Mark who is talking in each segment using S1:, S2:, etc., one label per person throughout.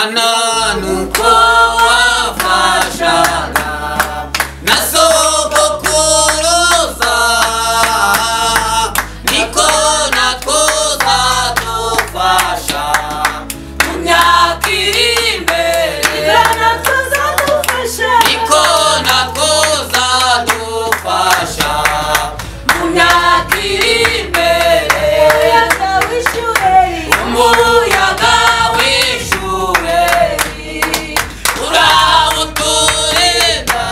S1: mana nuko wafashaga na sogokuruza niko natwo zadufasha mu myaka iri imbere niko natwo zadufasha mu myaka iri imbere umuyaga w'ishuheri urawuturenda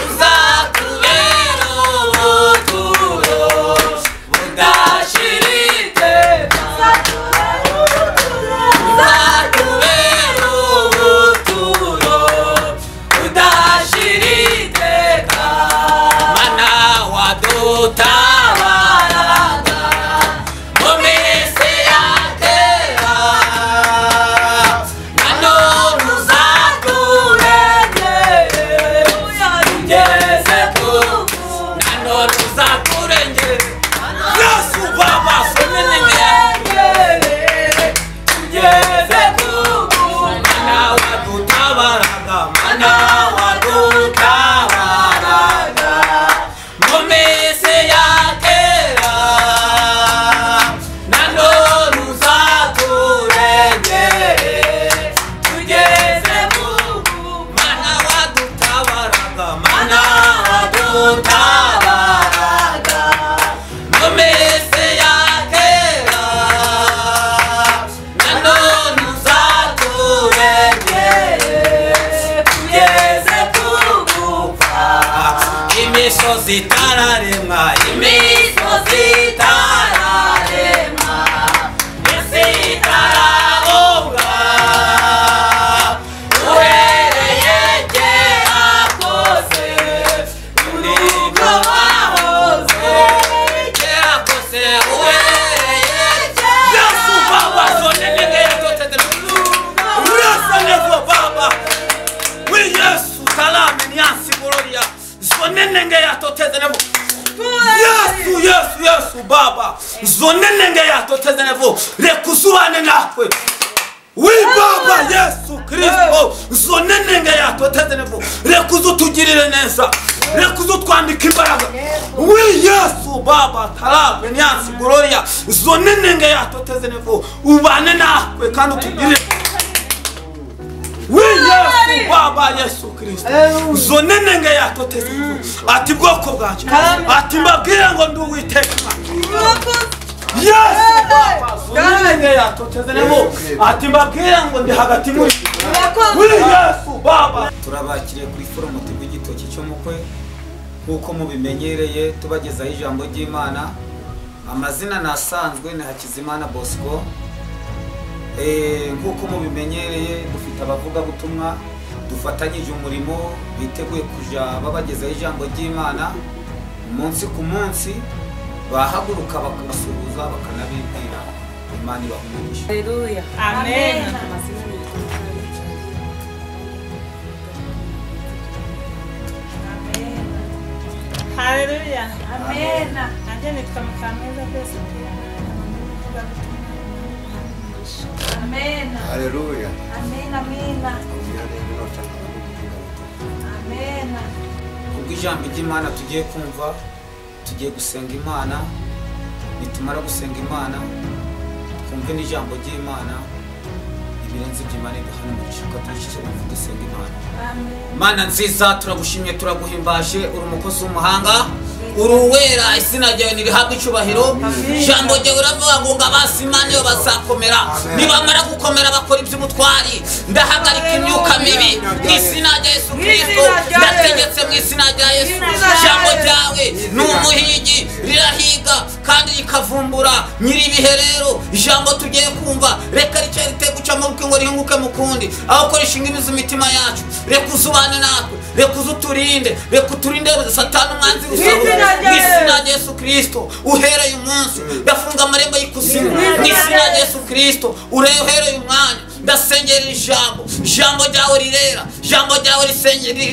S1: uzatubera ubuturo budashira iteka uzatubera ubuturo budashira iteka mana wadutabaraga mu minsi ya kera na none uzaturengere tugeze na none uzaturengere Yesu baba sonenengere tugeze mana wadutabaraga mana wadutabaraga mu minsi ya kera na none uzaturengere tugeze mana wadutabaraga mana wadutabaraga mu minsi ya kera na none uzaturengere tugeze kugupfa imisozi itararemwa imisozi itararemwa isi itarabonga uhereye kera kose nibwo wahoze kera kose uhereye kera Yesu baba zonenenge yatoteze urasa nevo baba we Yesu salame nyansi gloria zonenenge yatoteze nevo Yesu baba zonenenge yatoteze nevo rekuzubane nakwe we baba Yesu Kristo zonenenge yatoteze nevo rekuzutugirire neza rekuzutwandika imbaraga we Yesu baba tarame nyansi gloria zonenenge yatoteze nevo ubane nakwe kandi utugirire we Yesu baba Yesu Kristo zonenenge yatoteze ati bwoko bwacu ati mbabwire ngo ndi Uwiteka Yesu baba zonenenge yatoteze nevo ati mbabwire ngo ndi hagati muri we Yesu baba turabakiriye kuri forum y'igitoki cy'umukwe kuko mubimenyereye tubagezaho ijambo ry'Imana amazina nasanzwe ni Hakizimana Bosco nkuko mubimenyereye dufite abavuga butumwa dufatanyije umurimo biteguye kuja babagezaho ijambo ry'Imana umunsi ku munsi bahaguruka bakabasuhuza bakanabibwira Imana ibahumugisha.
S2: Haleluya.
S3: Amen. Haleluya.
S2: Amen.
S3: Nanjye nitwa Mukameza pesa.
S2: Amen.
S4: Haleluya.
S2: Amen. Amen. Amen.
S1: Ubwo ijambo ry'Imana tugiye kumva tugiye gusenga Imana nitumara gusenga Imana twumve n'ijambo ry'Imana ibirenze by'Imana duhana umugisha ko turishishe gusenga Imana. Mana nziza turagushimye turaguhimbaje uri umukozi w'umuhanga uruwera izina ryawe nirihabwe icyubahiro jambo ryawe uravuga ngo ngabasi Imana yo bazakomera nibamara gukomera bakora iby'ubutwari ndahagarika imyuka mibi mu izina rya Yesu Kristo ndategetse mu izina rya Yesu jambo ryawe ni umuhigi rirahiga kandi rikavumbura nyiri ibihe rero ijambo tugiye kumva reka rice riteguca amaboko ngo rihinguke mu kundi aho koresha imizi imitima yacu reka uzubane natwe reka uzuturinde reka uturinde Satani umwanzi usahura mu izina rya Yesu Kristo uhereye umunsi ndafunga amarembo y'ikuzimu mu izina rya Yesu Kristo uhereye umwanya ndasengera ijambo ryawe rirera, ijambo ryawe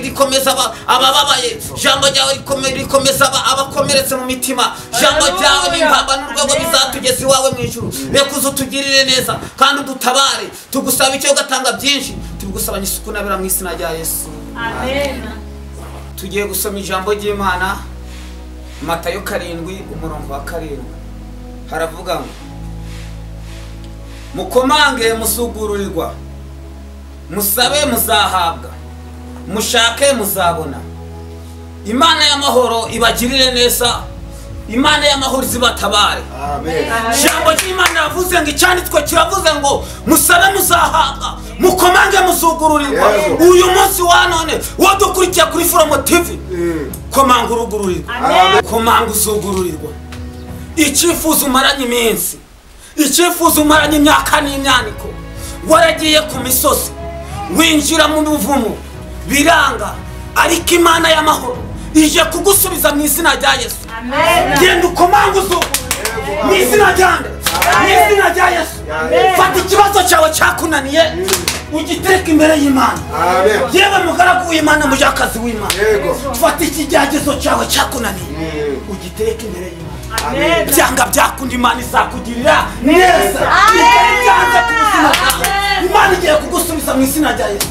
S1: rikomeza abababaye, ijambo ryawe rikomeza abakomeretse mu mitima, ijambo ryawe n'impamba n'urwego bizatugeza iwawe mu ijuru. Reka uze utugirire neza kandi udutabare, tugusaba icyo ugatanga byinshi, tugusaba isuku n'abera mu izina rya Yesu.
S3: Amen.
S1: Tugiye gusoma ijambo ry'Imana, Matayo 7 umurongo wa 7. Haravuga ngo mukomange musugururirwa, musabe muzahabwa, mushake muzabona. Imana y'amahoro ibagirire neza, Imana y'amahoro zibatabare.
S4: Amen.
S1: Jambo ry'Imana yavuze ngo icyanditswe kiravuze ngo musabe muzahabwa, mukomange musugururirwa. Uyu munsi wa none wadukurikiye kuri From TV, komanga urugururirwa, komanga usugururirwa. Icyifuzo umaranye iminsi, icyifuzo umaranye imyaka n'imyaniko, waragiye ku misozi winjira mu buvumo biranga, ariko Imana y'amahoro ije kugusubiza mu izina rya Yesu.
S3: Amen.
S1: Genda ukomanga usugururirwa mu izina ryanjye, mu izina rya Yesu. Fata ikibazo cyawe cyakunaniye ugitereka imbere y'Imana. Yewe mugaragu w'Imana, mujakazi w'Imana, fata ikigeragezo cyawe cyakunaniye ugitereka imbere y'Imana. Byanga byakunda Imana izakugirira neza. Imana igiye kugusubiza mu izina rya Yesu.